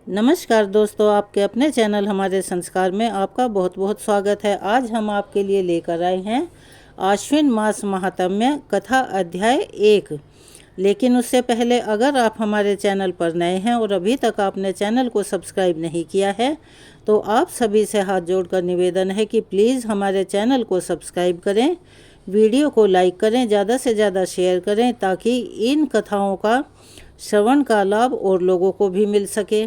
नमस्कार दोस्तों, आपके अपने चैनल हमारे संस्कार में आपका बहुत बहुत स्वागत है। आज हम आपके लिए लेकर आए हैं आश्विन मास महात्म्य कथा अध्याय 1। लेकिन उससे पहले अगर आप हमारे चैनल पर नए हैं और अभी तक आपने चैनल को सब्सक्राइब नहीं किया है तो आप सभी से हाथ जोड़कर निवेदन है कि प्लीज़ हमारे चैनल को सब्सक्राइब करें, वीडियो को लाइक करें, ज़्यादा से ज़्यादा शेयर करें ताकि इन कथाओं का श्रवण का लाभ और लोगों को भी मिल सके।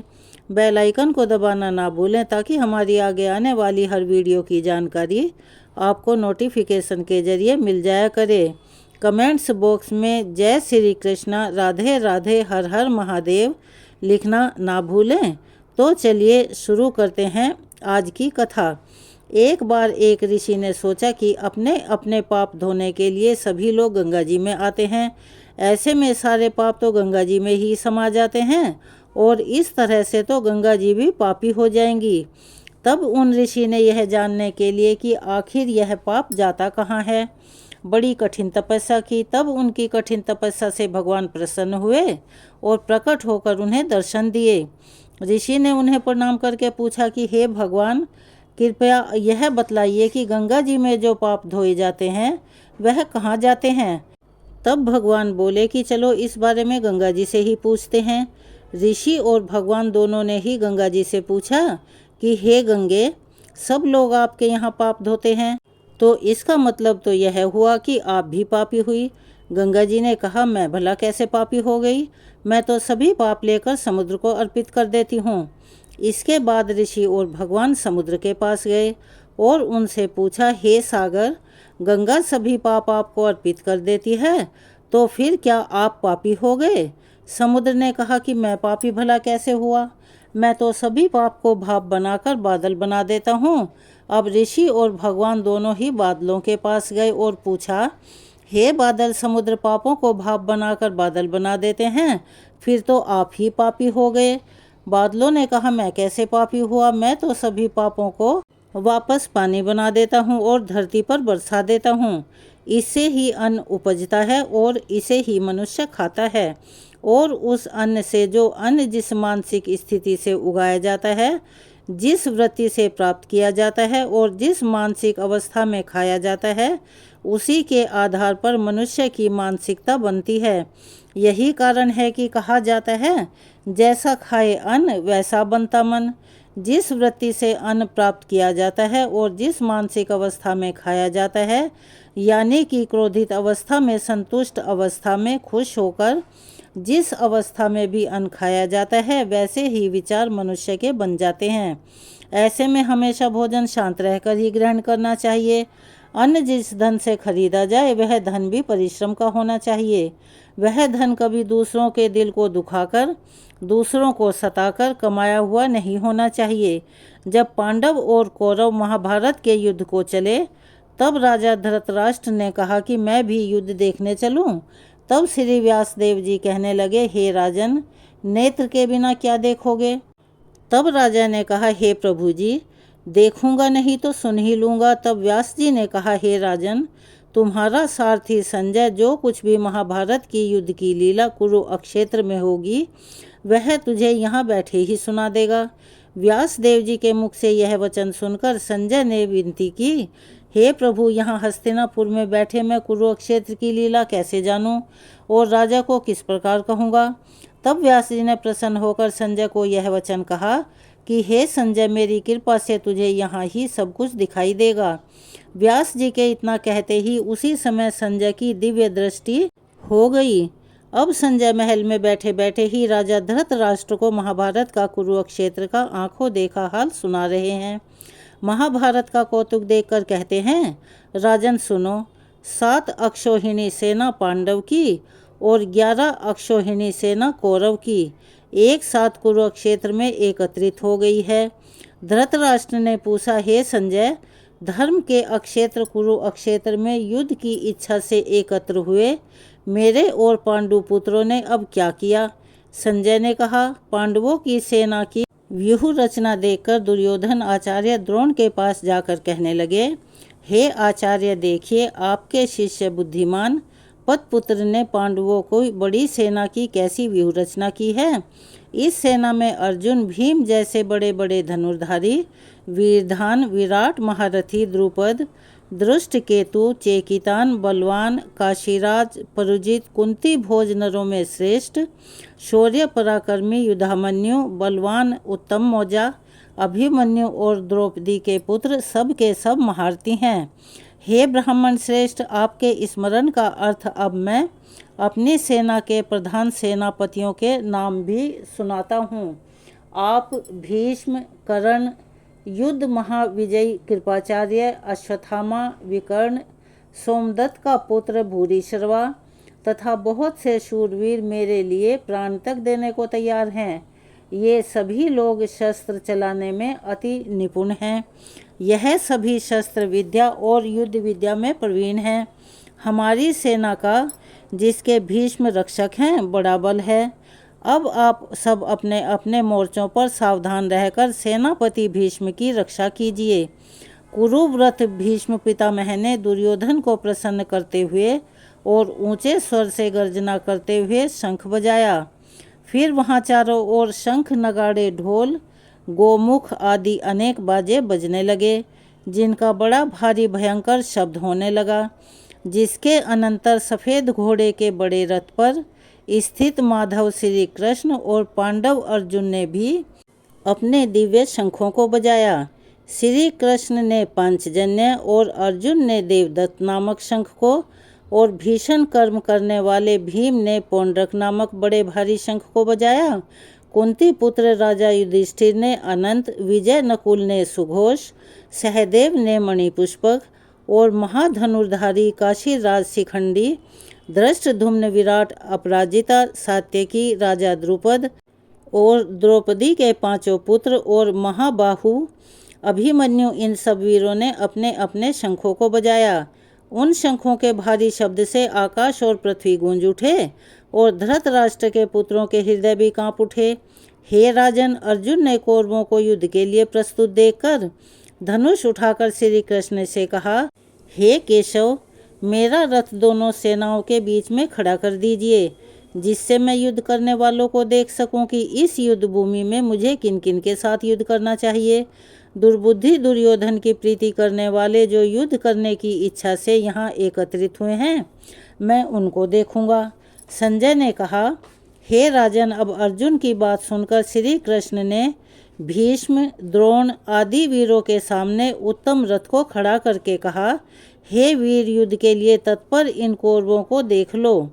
बेल आइकन को दबाना ना भूलें ताकि हमारी आगे आने वाली हर वीडियो की जानकारी आपको नोटिफिकेशन के ज़रिए मिल जाया करे। कमेंट्स बॉक्स में जय श्री कृष्णा, राधे राधे, हर हर महादेव लिखना ना भूलें। तो चलिए शुरू करते हैं आज की कथा। एक बार एक ऋषि ने सोचा कि अपने अपने पाप धोने के लिए सभी लोग गंगा जी में आते हैं। ऐसे में सारे पाप तो गंगा जी में ही समा जाते हैं और इस तरह से तो गंगा जी भी पापी हो जाएंगी। तब उन ऋषि ने यह जानने के लिए कि आखिर यह पाप जाता कहाँ है, बड़ी कठिन तपस्या की। तब उनकी कठिन तपस्या से भगवान प्रसन्न हुए और प्रकट होकर उन्हें दर्शन दिए। ऋषि ने उन्हें प्रणाम करके पूछा कि हे भगवान, कृपया यह बतलाइए कि गंगा जी में जो पाप धोए जाते हैं वह कहाँ जाते हैं। तब भगवान बोले कि चलो इस बारे में गंगा जी से ही पूछते हैं। ऋषि और भगवान दोनों ने ही गंगा जी से पूछा कि हे गंगे, सब लोग आपके यहाँ पाप धोते हैं तो इसका मतलब तो यह हुआ कि आप भी पापी हुई। गंगा जी ने कहा, मैं भला कैसे पापी हो गई, मैं तो सभी पाप लेकर समुद्र को अर्पित कर देती हूँ। इसके बाद ऋषि और भगवान समुद्र के पास गए और उनसे पूछा, हे सागर, गंगा सभी पाप आपको अर्पित कर देती है तो फिर क्या आप पापी हो गए। समुद्र ने कहा कि मैं पापी भला कैसे हुआ, मैं तो सभी पाप को भाप बनाकर बादल बना देता हूँ। अब ऋषि और भगवान दोनों ही बादलों के पास गए और पूछा, हे बादल, समुद्र पापों को भाप बनाकर बादल बना देते हैं, फिर तो आप ही पापी हो गए। बादलों ने कहा, मैं कैसे पापी हुआ, मैं तो सभी पापों को वापस पानी बना देता हूँ और धरती पर बरसा देता हूँ। इससे ही अन्न उपजता है और इसे ही मनुष्य खाता है। और उस अन्न से जो अन्न जिस मानसिक स्थिति से उगाया जाता है, जिस वृत्ति से प्राप्त किया जाता है और जिस मानसिक अवस्था में खाया जाता है, उसी के आधार पर मनुष्य की मानसिकता बनती है। यही कारण है कि कहा जाता है, जैसा खाए अन्न वैसा बनता मन। जिस वृत्ति से अन्न प्राप्त किया जाता है और जिस मानसिक अवस्था में खाया जाता है, यानी कि क्रोधित अवस्था में, संतुष्ट अवस्था में, खुश होकर जिस अवस्था में भी अन्न खाया जाता है, वैसे ही विचार मनुष्य के बन जाते हैं। ऐसे में हमेशा भोजन शांत रहकर ही ग्रहण करना चाहिए। अन्न जिस धन से खरीदा जाए वह धन भी परिश्रम का होना चाहिए। वह धन कभी दूसरों के दिल को दुखाकर, दूसरों को सताकर कमाया हुआ नहीं होना चाहिए। जब पांडव और कौरव महाभारत के युद्ध को चले तब राजा धृतराष्ट्र ने कहा कि मैं भी युद्ध देखने चलूं। तब श्री व्यासदेव जी कहने लगे, हे राजन, नेत्र के बिना क्या देखोगे। तब राजा ने कहा, हे प्रभु जी, देखूंगा नहीं तो सुन ही लूंगा। तब व्यास जी ने कहा, हे राजन, तुम्हारा सारथी संजय जो कुछ भी महाभारत की युद्ध की लीला कुरुक्षेत्र में होगी वह तुझे यहाँ बैठे ही सुना देगा। व्यास देव जी के मुख से यह वचन सुनकर संजय ने विनती की, हे प्रभु, यहाँ हस्तिनापुर में बैठे मैं कुरुक्षेत्र की लीला कैसे जानूं और राजा को किस प्रकार कहूँगा। तब व्यास जी ने प्रसन्न होकर संजय को यह वचन कहा कि हे संजय, मेरी कृपा से तुझे यहाँ ही सब कुछ दिखाई देगा। व्यास जी के इतना कहते ही उसी समय संजय की दिव्य दृष्टि हो गई। अब संजय महल में बैठे बैठे ही राजा धृतराष्ट्र को महाभारत का कुरुक्षेत्र का आंखों देखा हाल सुना रहे हैं। महाभारत का कौतुक देखकर कहते हैं, राजन सुनो, 7 अक्षौहिणी सेना पांडव की और 11 अक्षौहिणी सेना कौरव की एक साथ कुरुक्षेत्र में एकत्रित हो गई है। धृतराष्ट्र ने पूछा, हे संजय, धर्म के अक्षेत्र कुरुक्षेत्र में युद्ध की इच्छा से एकत्र हुए मेरे और पांडु पुत्रों ने अब क्या किया। संजय ने कहा, पांडवों की सेना की व्यूह रचना देखकर दुर्योधन आचार्य द्रोण के पास जाकर कहने लगे, हे आचार्य, देखिए आपके शिष्य बुद्धिमान पतपुत्र ने पांडवों को बड़ी सेना की कैसी व्यूह रचना की है। इस सेना में अर्जुन, भीम जैसे बड़े बड़े धनुर्धारी, वीरधान, विराट महारथी द्रुपद, दृष्टकेतु, चेकितान, बलवान, काशीराज, परुजित, कुंती भोज नरों में श्रेष्ठ, शौर्य पराक्रमी युधामन्यु, बलवान उत्तम मौजा, अभिमन्यु और द्रौपदी के पुत्र सब के सब महारथी हैं। हे ब्राह्मण श्रेष्ठ, आपके स्मरण का अर्थ अब मैं अपनी सेना के प्रधान सेनापतियों के नाम भी सुनाता हूँ। आप भीष्म, कर्ण, युद्ध महाविजयी कृपाचार्य, अश्वत्थामा, विकर्ण, सोमदत्त का पुत्र भूरिश्रवा तथा बहुत से शूरवीर मेरे लिए प्राण तक देने को तैयार हैं। ये सभी लोग शस्त्र चलाने में अति निपुण हैं। यह सभी शस्त्र विद्या और युद्ध विद्या में प्रवीण हैं। हमारी सेना का, जिसके भीष्म रक्षक हैं, बड़ा बल है। अब आप सब अपने अपने मोर्चों पर सावधान रहकर सेनापति भीष्म की रक्षा कीजिए। कुरुव्रत भीष्म पितामह ने दुर्योधन को प्रसन्न करते हुए और ऊंचे स्वर से गर्जना करते हुए शंख बजाया। फिर वहां चारों ओर शंख, नगाड़े, ढोल, गोमुख आदि अनेक बाजे बजने लगे, जिनका बड़ा भारी भयंकर शब्द होने लगा। जिसके अनंतर सफ़ेद घोड़े के बड़े रथ पर स्थित माधव श्री कृष्ण और पांडव अर्जुन ने भी अपने दिव्य शंखों को बजाया। श्री कृष्ण ने पांचजन्य और अर्जुन ने देवदत्त नामक शंख को, और भीषण कर्म करने वाले भीम ने पौंड्रक नामक बड़े भारी शंख को बजाया। कुंती पुत्र राजा युधिष्ठिर ने अनंत, विजय नकुल ने सुघोष, सहदेव ने मणिपुष्पक और महाधनुर्धारी काशीराज शिखंडी, धृष्टद्युम्न, विराट, अपराजिता, सात्यकी, राजा द्रुपद और द्रौपदी के पांचों पुत्र और महाबाहु अभिमन्यु, इन सब वीरों ने अपने अपने शंखों को बजाया। उन शंखों के भारी शब्द से आकाश और पृथ्वी गूंज उठे और धृतराष्ट्र के पुत्रों के हृदय भी कांप उठे। हे राजन, अर्जुन ने कौरवों को युद्ध के लिए प्रस्तुत देखकर धनुष उठाकर श्री कृष्ण से कहा, हे केशव, मेरा रथ दोनों सेनाओं के बीच में खड़ा कर दीजिए, जिससे मैं युद्ध करने वालों को देख सकूं कि इस युद्ध भूमि में मुझे किन किन के साथ युद्ध करना चाहिए। दुर्बुद्धि दुर्योधन की प्रीति करने वाले जो युद्ध करने की इच्छा से यहाँ एकत्रित हुए हैं, मैं उनको देखूंगा। संजय ने कहा, हे राजन, अब अर्जुन की बात सुनकर श्री कृष्ण ने भीष्म, द्रोण आदि वीरों के सामने उत्तम रथ को खड़ा करके कहा, हे वीर, युद्ध के लिए तत्पर इन कौरवों को देख लो।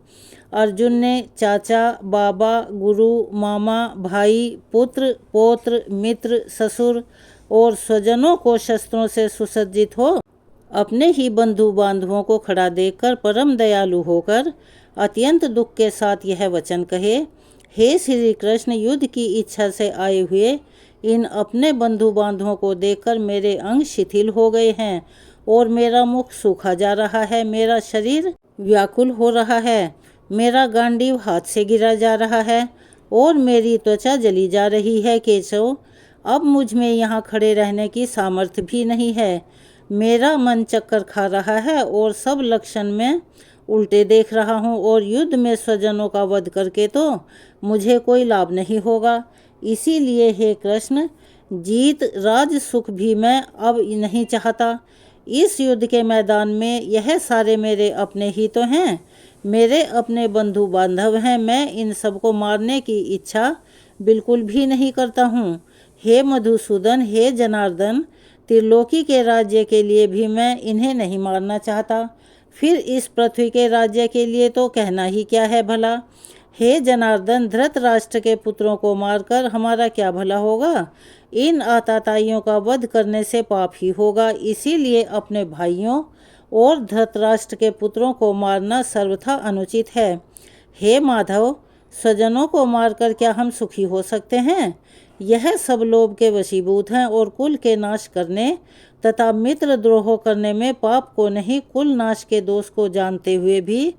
अर्जुन ने चाचा, बाबा, गुरु, मामा, भाई, पुत्र, पौत्र, मित्र, ससुर और स्वजनों को शस्त्रों से सुसज्जित हो अपने ही बंधु बांधवों को खड़ा देखकर परम दयालु होकर अत्यंत दुख के साथ यह वचन कहे, हे श्री कृष्ण, युद्ध की इच्छा से आए हुए इन अपने बंधु बांधवों को देखकर मेरे अंग शिथिल हो गए हैं और मेरा मुख सूखा जा रहा है, मेरा शरीर व्याकुल हो रहा है, मेरा गांडीव हाथ से गिरा जा रहा है और मेरी त्वचा जली जा रही है। केशव, अब मुझ में यहाँ खड़े रहने की सामर्थ्य भी नहीं है। मेरा मन चक्कर खा रहा है और सब लक्षण में उल्टे देख रहा हूँ, और युद्ध में स्वजनों का वध करके तो मुझे कोई लाभ नहीं होगा। इसीलिए हे कृष्ण, जीत राज सुख भी मैं अब नहीं चाहता। इस युद्ध के मैदान में यह सारे मेरे अपने ही तो हैं, मेरे अपने बंधु बांधव हैं। मैं इन सबको मारने की इच्छा बिल्कुल भी नहीं करता हूँ। हे मधुसूदन, हे जनार्दन, त्रिलोकी के राज्य के लिए भी मैं इन्हें नहीं मारना चाहता। फिर इस पृथ्वी के राज्य के लिए तो कहना ही क्या है भला। हे जनार्दन, धृतराष्ट्र के पुत्रों को मारकर हमारा क्या भला होगा? इन आताताइयों का वध करने से पाप ही होगा। इसीलिए अपने भाइयों और धृतराष्ट्र के पुत्रों को मारना सर्वथा अनुचित है। हे माधव, स्वजनों को मारकर क्या हम सुखी हो सकते हैं? यह सब लोभ के वशीभूत हैं और कुल के नाश करने तथा मित्र द्रोह करने में पाप को नहीं, कुल नाश के दोष को जानते हुए भी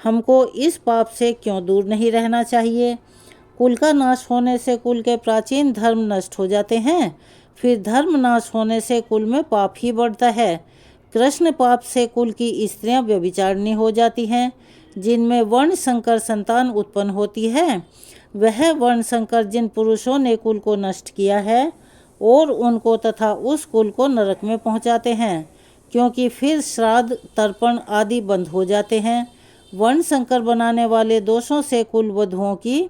हमको इस पाप से क्यों दूर नहीं रहना चाहिए? कुल का नाश होने से कुल के प्राचीन धर्म नष्ट हो जाते हैं, फिर धर्म नाश होने से कुल में पाप ही बढ़ता है। कृष्ण पाप से कुल की स्त्रियां व्यभिचारिणी हो जाती हैं, जिनमें वर्ण संकर संतान उत्पन्न होती है। वह वर्णशंकर जिन पुरुषों ने कुल को नष्ट किया है और उनको तथा उस कुल को नरक में पहुंचाते हैं, क्योंकि फिर श्राद्ध तर्पण आदि बंद हो जाते हैं। वर्णशंकर बनाने वाले दोषों से कुल वधुओं की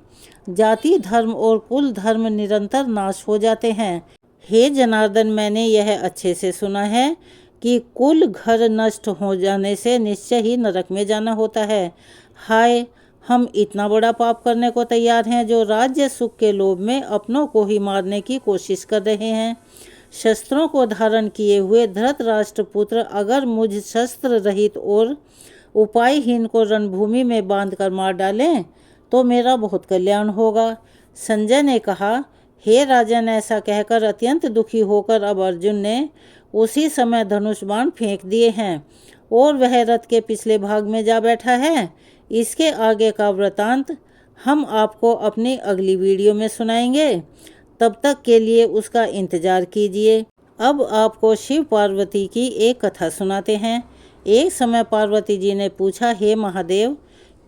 जाति धर्म और कुल धर्म निरंतर नाश हो जाते हैं। हे जनार्दन, मैंने यह अच्छे से सुना है कि कुल घर नष्ट हो जाने से निश्चय ही नरक में जाना होता है। हाय, हम इतना बड़ा पाप करने को तैयार हैं जो राज्य सुख के लोभ में अपनों को ही मारने की कोशिश कर रहे हैं। शस्त्रों को धारण किए हुए धृतराष्ट्र पुत्र अगर मुझ शस्त्र रहित और उपायहीन को रणभूमि में बांधकर मार डालें तो मेरा बहुत कल्याण होगा। संजय ने कहा, हे राजन, ऐसा कहकर अत्यंत दुखी होकर अब अर्जुन ने उसी समय धनुष बाण फेंक दिए हैं और वह रथ के पिछले भाग में जा बैठा है। इसके आगे का वृतांत हम आपको अपनी अगली वीडियो में सुनाएंगे। तब तक के लिए उसका इंतजार कीजिए। अब आपको शिव पार्वती की एक कथा सुनाते हैं। एक समय पार्वती जी ने पूछा, हे महादेव,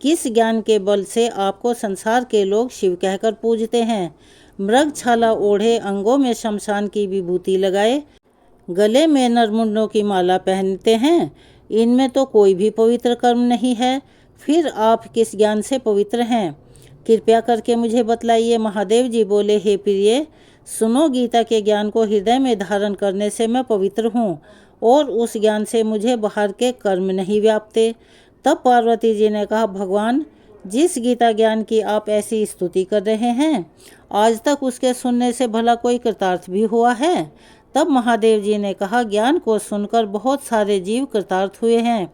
किस ज्ञान के बल से आपको संसार के लोग शिव कहकर पूजते हैं? मृग छाला ओढ़े, अंगों में शमशान की विभूति लगाए, गले में नरमुंडों की माला पहनते हैं, इनमें तो कोई भी पवित्र कर्म नहीं है। फिर आप किस ज्ञान से पवित्र हैं? कृपया करके मुझे बतलाइए। महादेव जी बोले, हे प्रिय, सुनो, गीता के ज्ञान को हृदय में धारण करने से मैं पवित्र हूँ और उस ज्ञान से मुझे बाहर के कर्म नहीं व्यापते। तब पार्वती जी ने कहा, भगवान, जिस गीता ज्ञान की आप ऐसी स्तुति कर रहे हैं, आज तक उसके सुनने से भला कोई कृतार्थ भी हुआ है? तब महादेव जी ने कहा, ज्ञान को सुनकर बहुत सारे जीव कृतार्थ हुए हैं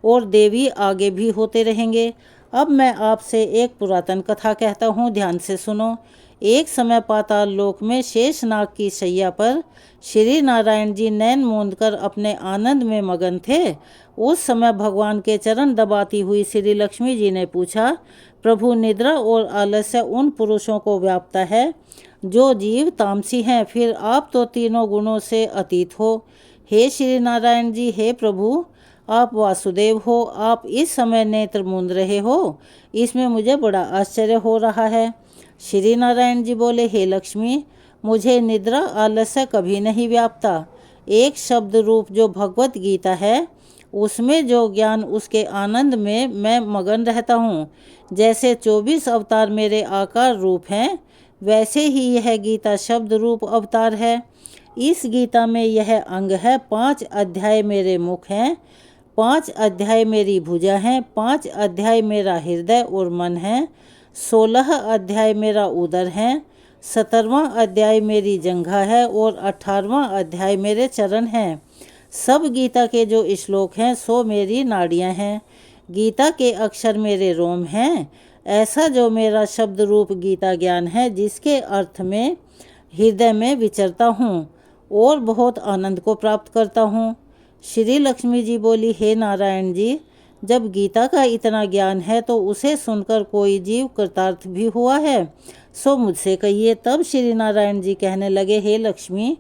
और देवी आगे भी होते रहेंगे। अब मैं आपसे एक पुरातन कथा कहता हूँ, ध्यान से सुनो। एक समय पाताल लोक में शेषनाग की शैया पर श्री नारायण जी नैन मूंद कर अपने आनंद में मगन थे। उस समय भगवान के चरण दबाती हुई श्री लक्ष्मी जी ने पूछा, प्रभु, निद्रा और आलस्य उन पुरुषों को व्यापता है जो जीव तामसी हैं, फिर आप तो तीनों गुणों से अतीत हो। हे श्री नारायण जी, हे प्रभु, आप वासुदेव हो, आप इस समय नेत्र मूंद रहे हो, इसमें मुझे बड़ा आश्चर्य हो रहा है। श्री नारायण जी बोले, हे लक्ष्मी, मुझे निद्रा आलस्य कभी नहीं व्यापता। एक शब्द रूप जो भगवत गीता है, उसमें जो ज्ञान, उसके आनंद में मैं मगन रहता हूँ। जैसे 24 अवतार मेरे आकार रूप हैं, वैसे ही यह गीता शब्द रूप अवतार है। इस गीता में यह अंग है। 5 अध्याय मेरे मुख हैं, 5 अध्याय मेरी भुजा हैं, 5 अध्याय मेरा हृदय और मन है, 16 अध्याय मेरा उदर है, 17वां अध्याय मेरी जंघा है और 18वां अध्याय मेरे चरण हैं। सब गीता के जो श्लोक हैं सो मेरी नाड़ियाँ हैं। गीता के अक्षर मेरे रोम हैं। ऐसा जो मेरा शब्द रूप गीता ज्ञान है, जिसके अर्थ में हृदय में विचरता हूँ और बहुत आनंद को प्राप्त करता हूँ। श्री लक्ष्मी जी बोली, हे नारायण जी, जब गीता का इतना ज्ञान है तो उसे सुनकर कोई जीव कृतार्थ भी हुआ है? सो मुझसे कहिए। तब श्री नारायण जी कहने लगे, हे लक्ष्मी,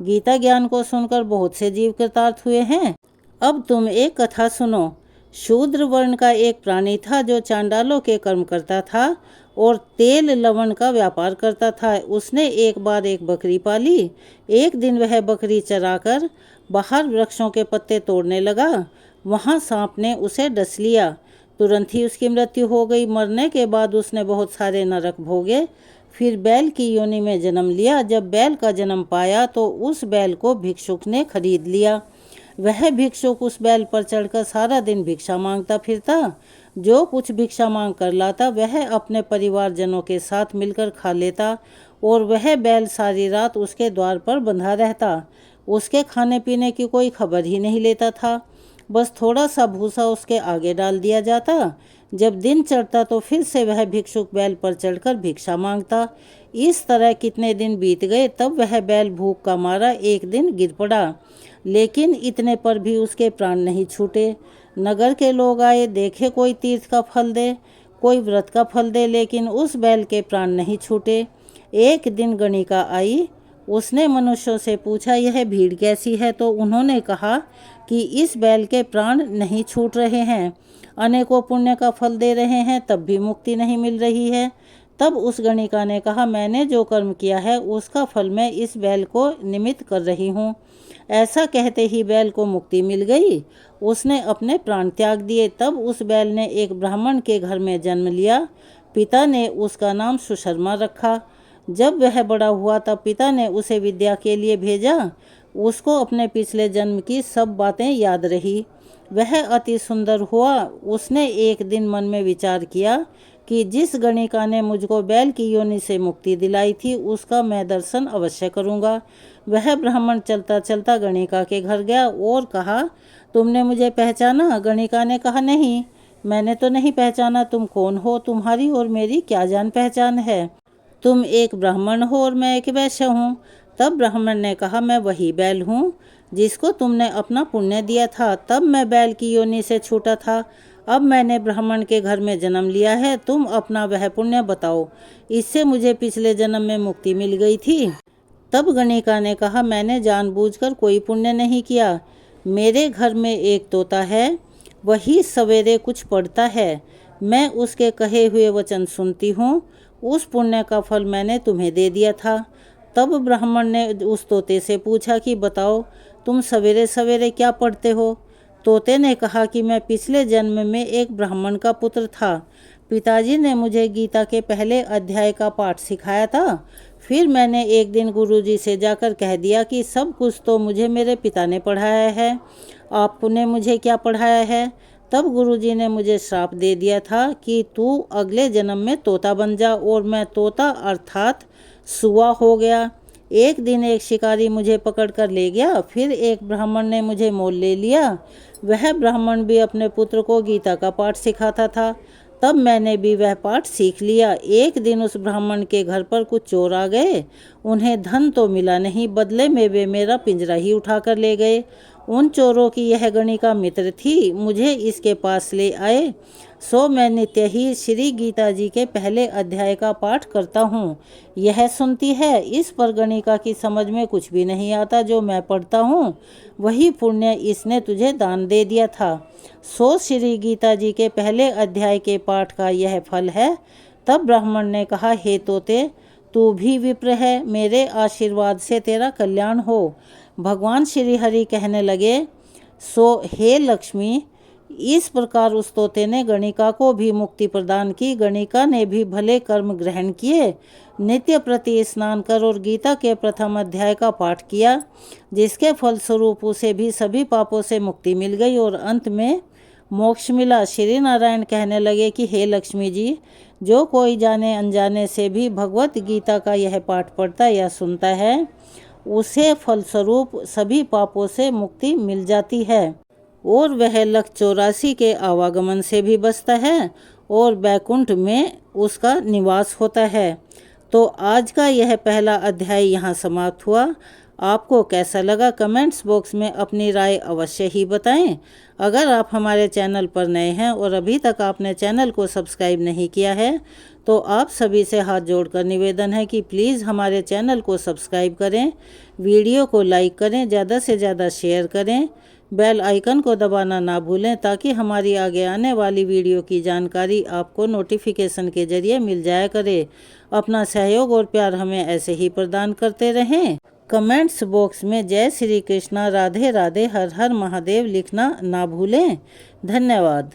गीता ज्ञान को सुनकर बहुत से जीव कृतार्थ हुए हैं। अब तुम एक कथा सुनो। शूद्र वर्ण का एक प्राणी था जो चांडालों के कर्म करता था और तेल लवण का व्यापार करता था। उसने एक बार एक बकरी पाली। एक दिन वह बकरी चराकर बाहर वृक्षों के पत्ते तोड़ने लगा। वहाँ सांप ने उसे डस लिया। तुरंत ही उसकी मृत्यु हो गई। मरने के बाद उसने बहुत सारे नरक भोगे। फिर बैल की योनि में जन्म लिया। जब बैल का जन्म पाया तो उस बैल को भिक्षुक ने खरीद लिया। वह भिक्षुक उस बैल पर चढ़कर सारा दिन भिक्षा मांगता फिरता। जो कुछ भिक्षा मांग कर लाता वह अपने परिवारजनों के साथ मिलकर खा लेता और वह बैल सारी रात उसके द्वार पर बंधा रहता। उसके खाने पीने की कोई खबर ही नहीं लेता था। बस थोड़ा सा भूसा उसके आगे डाल दिया जाता। जब दिन चढ़ता तो फिर से वह भिक्षुक बैल पर चढ़कर भिक्षा मांगता। इस तरह कितने दिन बीत गए। तब वह बैल भूख का मारा एक दिन गिर पड़ा, लेकिन इतने पर भी उसके प्राण नहीं छूटे। नगर के लोग आए, देखे कोई तीर्थ का फल दे, कोई व्रत का फल दे, लेकिन उस बैल के प्राण नहीं छूटे। एक दिन गणिका आई। उसने मनुष्यों से पूछा, यह भीड़ कैसी है? तो उन्होंने कहा कि इस बैल के प्राण नहीं छूट रहे हैं, अनेकों पुण्य का फल दे रहे हैं, तब भी मुक्ति नहीं मिल रही है। तब उस गणिका ने कहा, मैंने जो कर्म किया है उसका फल मैं इस बैल को निमित्त कर रही हूँ। ऐसा कहते ही बैल को मुक्ति मिल गई। उसने अपने प्राण त्याग दिए। तब उस बैल ने एक ब्राह्मण के घर में जन्म लिया। पिता ने उसका नाम सुशर्मा रखा। जब वह बड़ा हुआ तब पिता ने उसे विद्या के लिए भेजा। उसको अपने पिछले जन्म की सब बातें याद रही। वह अति सुंदर हुआ। उसने एक दिन मन में विचार किया कि जिस गणिका ने मुझको बैल की योनि से मुक्ति दिलाई थी उसका मैं दर्शन अवश्य करूँगा। वह ब्राह्मण चलता चलता गणिका के घर गया और कहा, तुमने मुझे पहचाना? गणिका ने कहा, नहीं, मैंने तो नहीं पहचाना। तुम कौन हो? तुम्हारी और मेरी क्या जान पहचान है? तुम एक ब्राह्मण हो और मैं एक वैश्य हूँ। तब ब्राह्मण ने कहा, मैं वही बैल हूँ जिसको तुमने अपना पुण्य दिया था। तब मैं बैल की योनि से छूटा था। अब मैंने ब्राह्मण के घर में जन्म लिया है। तुम अपना वह पुण्य बताओ, इससे मुझे पिछले जन्म में मुक्ति मिल गई थी। तब गणिका ने कहा, मैंने जानबूझकर कोई पुण्य नहीं किया। मेरे घर में एक तोता है, वही सवेरे कुछ पढ़ता है। मैं उसके कहे हुए वचन सुनती हूँ। उस पुण्य का फल मैंने तुम्हें दे दिया था। तब ब्राह्मण ने उस तोते से पूछा कि बताओ, तुम सवेरे सवेरे क्या पढ़ते हो? तोते ने कहा कि मैं पिछले जन्म में एक ब्राह्मण का पुत्र था। पिताजी ने मुझे गीता के पहले अध्याय का पाठ सिखाया था। फिर मैंने एक दिन गुरुजी से जाकर कह दिया कि सब कुछ तो मुझे मेरे पिता ने पढ़ाया है, आपने मुझे क्या पढ़ाया है? तब गुरुजी ने मुझे श्राप दे दिया था कि तू अगले जन्म में तोता बन जा, और मैं तोता अर्थात सुआ हो गया। एक दिन एक शिकारी मुझे पकड़ कर ले गया। फिर एक ब्राह्मण ने मुझे मोल ले लिया। वह ब्राह्मण भी अपने पुत्र को गीता का पाठ सिखाता था। तब मैंने भी वह पाठ सीख लिया। एक दिन उस ब्राह्मण के घर पर कुछ चोर आ गए। उन्हें धन तो मिला नहीं, बदले में वे मेरा पिंजरा ही उठा कर ले गए। उन चोरों की यह गणिका मित्र थी, मुझे इसके पास ले आए। सो मैं नित्य ही श्री गीता जी के पहले अध्याय का पाठ करता हूँ। यह सुनती है। इस पर गणिका की समझ में कुछ भी नहीं आता। जो मैं पढ़ता हूँ वही पुण्य इसने तुझे दान दे दिया था। सो श्री गीता जी के पहले अध्याय के पाठ का यह फल है। तब ब्राह्मण ने कहा, हे तोते, तू भी विप्र है, मेरे आशीर्वाद से तेरा कल्याण हो। भगवान श्री हरि कहने लगे, सो हे लक्ष्मी। इस प्रकार उस तोते ने गणिका को भी मुक्ति प्रदान की। गणिका ने भी भले कर्म ग्रहण किए। नित्य प्रति स्नान कर और गीता के प्रथम अध्याय का पाठ किया, जिसके फलस्वरूप उसे भी सभी पापों से मुक्ति मिल गई और अंत में मोक्ष मिला। श्री नारायण कहने लगे कि हे लक्ष्मी जी, जो कोई जाने अनजाने से भी भगवत गीता का यह पाठ पढ़ता या सुनता है, उसे फलस्वरूप सभी पापों से मुक्ति मिल जाती है और वह लख 84 के आवागमन से भी बचता है और बैकुंठ में उसका निवास होता है। तो आज का यह पहला अध्याय यहाँ समाप्त हुआ। आपको कैसा लगा कमेंट्स बॉक्स में अपनी राय अवश्य ही बताएं। अगर आप हमारे चैनल पर नए हैं और अभी तक आपने चैनल को सब्सक्राइब नहीं किया है तो आप सभी से हाथ जोड़कर निवेदन है कि प्लीज़ हमारे चैनल को सब्सक्राइब करें, वीडियो को लाइक करें, ज़्यादा से ज़्यादा शेयर करें, बेल आइकन को दबाना ना भूलें ताकि हमारी आगे आने वाली वीडियो की जानकारी आपको नोटिफिकेशन के जरिए मिल जाया करे। अपना सहयोग और प्यार हमें ऐसे ही प्रदान करते रहें। कमेंट्स बॉक्स में जय श्री कृष्णा, राधे राधे, हर हर महादेव लिखना ना भूलें। धन्यवाद।